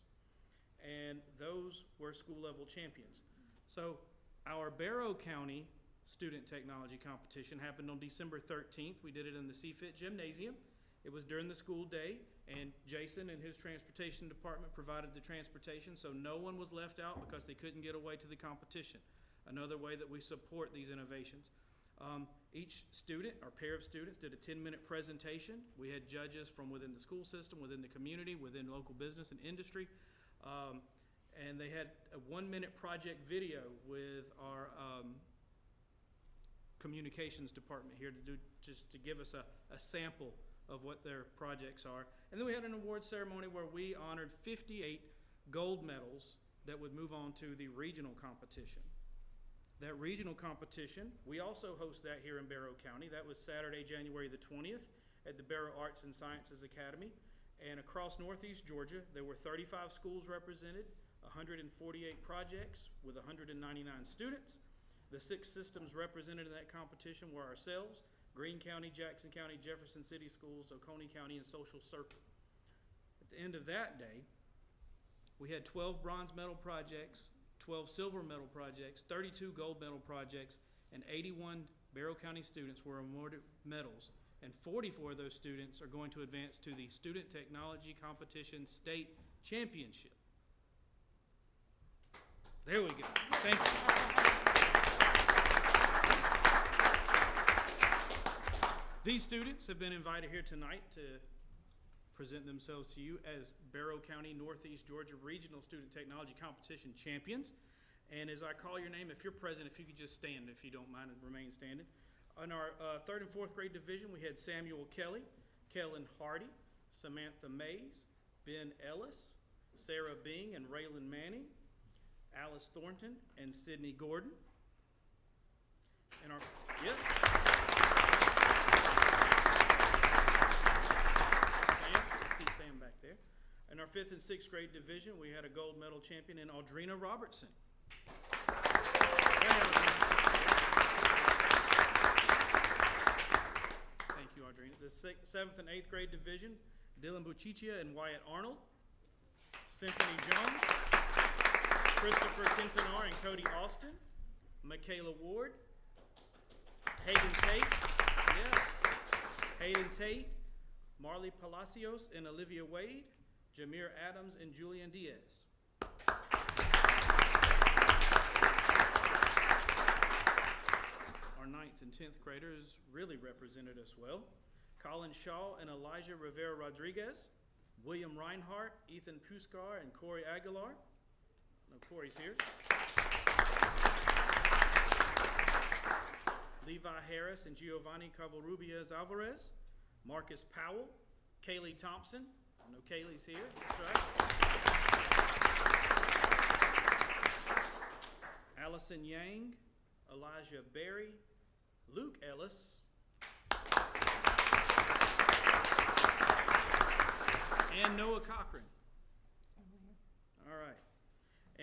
and those were school level champions. So our Barrow County Student Technology Competition happened on December 13th. We did it in the CFIT Gymnasium. It was during the school day, and Jason and his transportation department provided the transportation, so no one was left out because they couldn't get away to the competition. Another way that we support these innovations. Each student or pair of students did a 10-minute presentation. We had judges from within the school system, within the community, within local business and industry. And they had a 1-minute project video with our communications department here just to give us a sample of what their projects are. And then we had an award ceremony where we honored 58 gold medals that would move on to the regional competition. That regional competition, we also host that here in Barrow County. That was Saturday, January the 20th at the Barrow Arts and Sciences Academy. And across Northeast Georgia, there were 35 schools represented, 148 projects with 199 students. The 6 systems represented in that competition were ourselves, Greene County, Jackson County, Jefferson City Schools, Oconee County, and Social Circle. At the end of that day, we had 12 bronze medal projects, 12 silver medal projects, 32 gold medal projects, and 81 Barrow County students were awarded medals, and 44 of those students are going to advance to the Student Technology Competition State Championship. There we go. Thank you. These students have been invited here tonight to present themselves to you as Barrow County Northeast Georgia Regional Student Technology Competition champions. And as I call your name, if you're present, if you could just stand, if you don't mind, and remain standing. In our 3rd and 4th grade division, we had Samuel Kelly, Kellen Hardy, Samantha Mays, Ben Ellis, Sarah Bing and Raylan Manning, Alice Thornton, and Sydney Gordon. And our, yep. Sam back there. In our 5th and 6th grade division, we had a gold medal champion in Audrina Robertson. Thank you, Audrina. The 7th and 8th grade division, Dylan Buchichia and Wyatt Arnold. Symphony Jones, Christopher Kinsonar and Cody Austin, Michaela Ward, Hayden Tate, Marley Palacios and Olivia Wade, Jameer Adams and Julian Diaz. Our 9th and 10th graders really represented us well. Colin Shaw and Elijah Rivera Rodriguez, William Reinhart, Ethan Puskar, and Corey Aguilar. No, Corey's here. Levi Harris and Giovanni Covarrubias Alvarez. Marcus Powell, Kaylee Thompson. I know Kaylee's here, that's right. Allison Yang, Elijah Berry, Luke Ellis, and Noah Cochran. All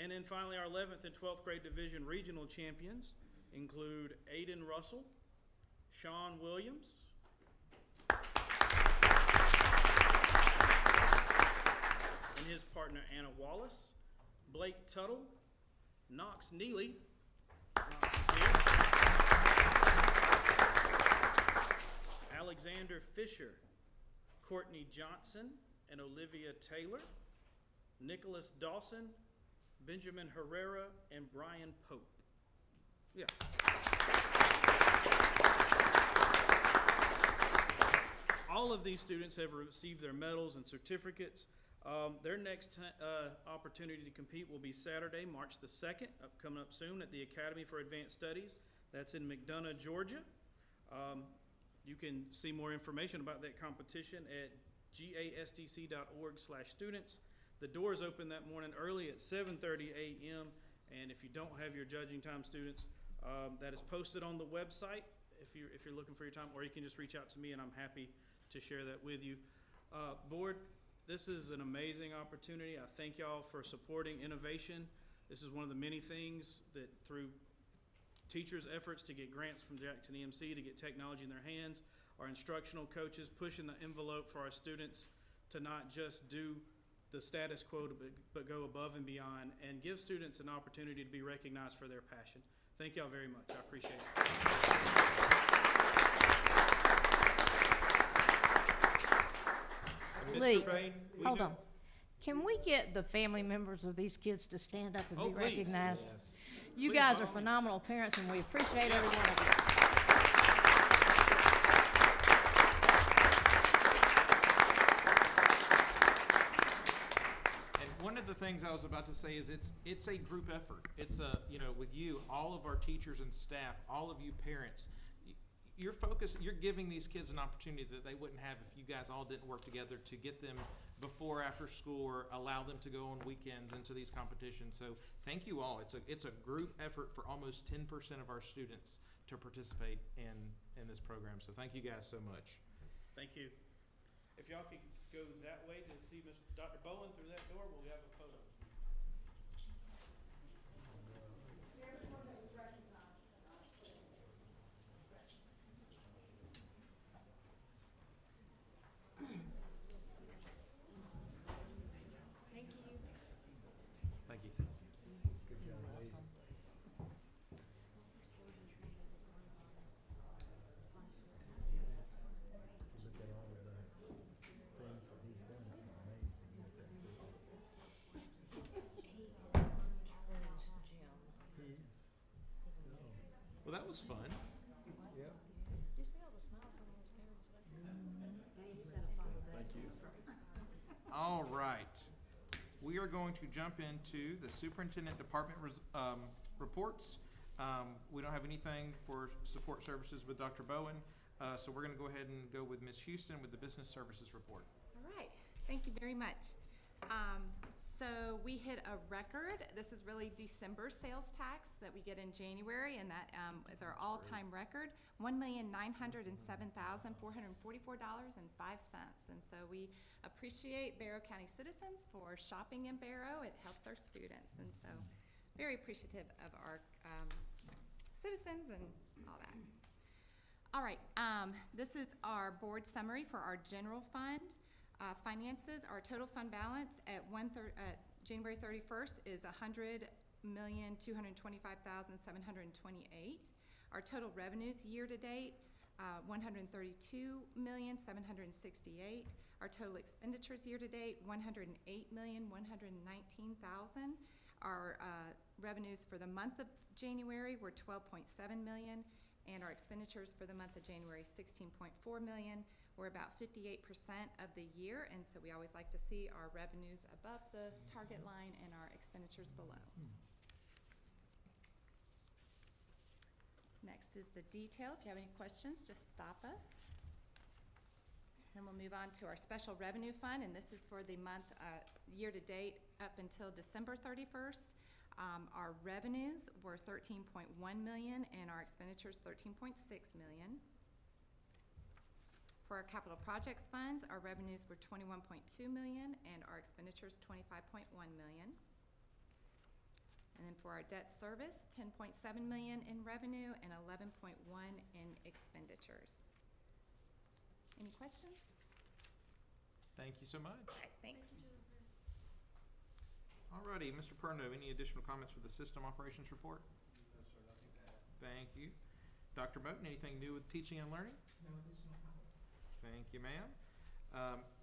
And then finally, our 11th and 12th grade division regional champions include Aiden Russell, Sean Williams, and his partner Anna Wallace, Blake Tuttle, Knox Neely, Knox is here, Alexander Fisher, Courtney Johnson, and Olivia Taylor, Nicholas Dawson, Benjamin Herrera, and Brian Pope. Yeah. All of these students have received their medals and certificates. Their next opportunity to compete will be Saturday, March the 2nd, coming up soon at the Academy for Advanced Studies. That's in McDonough, Georgia. You can see more information about that competition at gastc.org/students. The doors open that morning early at 7:30 a.m. And if you don't have your judging time, students, that is posted on the website if you're looking for your time, or you can just reach out to me and I'm happy to share that with you. Board, this is an amazing opportunity. I thank y'all for supporting innovation. This is one of the many things that through teachers' efforts to get grants from Jackson EMC to get technology in their hands, our instructional coaches pushing the envelope for our students to not just do the status quo, but go above and beyond and give students an opportunity to be recognized for their passion. Thank y'all very much. I appreciate it. Lee, hold on. Can we get the family members of these kids to stand up and be recognized? Yes. You guys are phenomenal parents, and we appreciate every one of you. And one of the things I was about to say is it's a group effort. It's a, with you, all of our teachers and staff, all of you parents, you're giving these kids an opportunity that they wouldn't have if you guys all didn't work together to get them before, after school, or allow them to go on weekends into these competitions. So thank you all. It's a group effort for almost 10% of our students to participate in this program. So thank you guys so much. Thank you. If y'all could go that way to see Dr. Bowen through that door, we'll have a photo. Thank you. Good job, Lee. Look at all of the things that he's done. It's amazing what that group is. He is. Well, that was fun. Yep. Thank you. All right. We are going to jump into the superintendent department reports. We don't have anything for support services with Dr. Bowen, so we're going to go ahead and go with Ms. Houston with the business services report. All right, thank you very much. So we hit a record. This is really December sales tax that we get in January, and that is our all-time record, $1,907,444.05. And so we appreciate Barrow County citizens for shopping in Barrow. It helps our students, and so very appreciative of our citizens and all that. All right, this is our board summary for our general fund. Finances, our total fund balance at January 31st is $100,225,728. Our total revenues year to date, $132,768,000. Our total expenditures year to date, $108,119,000. Our revenues for the month of January were $12.7 million, and our expenditures for the month of January, $16.4 million. We're about 58% of the year, and so we always like to see our revenues above the target line and our expenditures below. Next is the detail. If you have any questions, just stop us. Then we'll move on to our special revenue fund, and this is for the month, year to date up until December 31st. Our revenues were $13.1 million, and our expenditures $13.6 million. For our capital projects funds, our revenues were $21.2 million and our expenditures $25.1 million. And then for our debt service, 10.7 million in revenue and 11.1 in expenditures. Any questions? Thank you so much. All right, thanks. Alrighty, Mr. Perno, any additional comments with the system operations report? No, sir, nothing to add. Thank you. Dr. Moten, anything new with teaching and learning? No additional comments. Thank you, ma'am.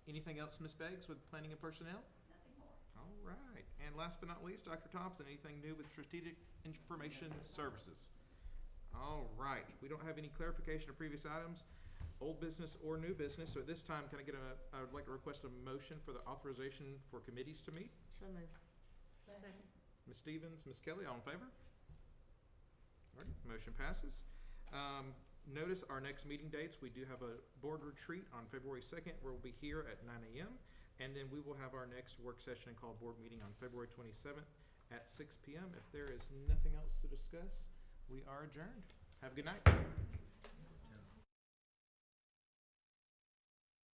Anything else, Ms. Beggs, with planning and personnel? Nothing more. All right. And last but not least, Dr. Thompson, anything new with strategic information services? All right. We don't have any clarification of previous items, old business or new business. So at this time, can I get I would like to request a motion for the authorization for committees to meet. So moved. Second. Ms. Stevens, Ms. Kelly, all in favor? All right, motion passes. Notice our next meeting dates. We do have a board retreat on February 2nd, where we'll be here at 9 a.m. And then we will have our next work session and call board meeting on February 27th at 6 p.m. If there is nothing else to discuss, we are adjourned. Have a good night.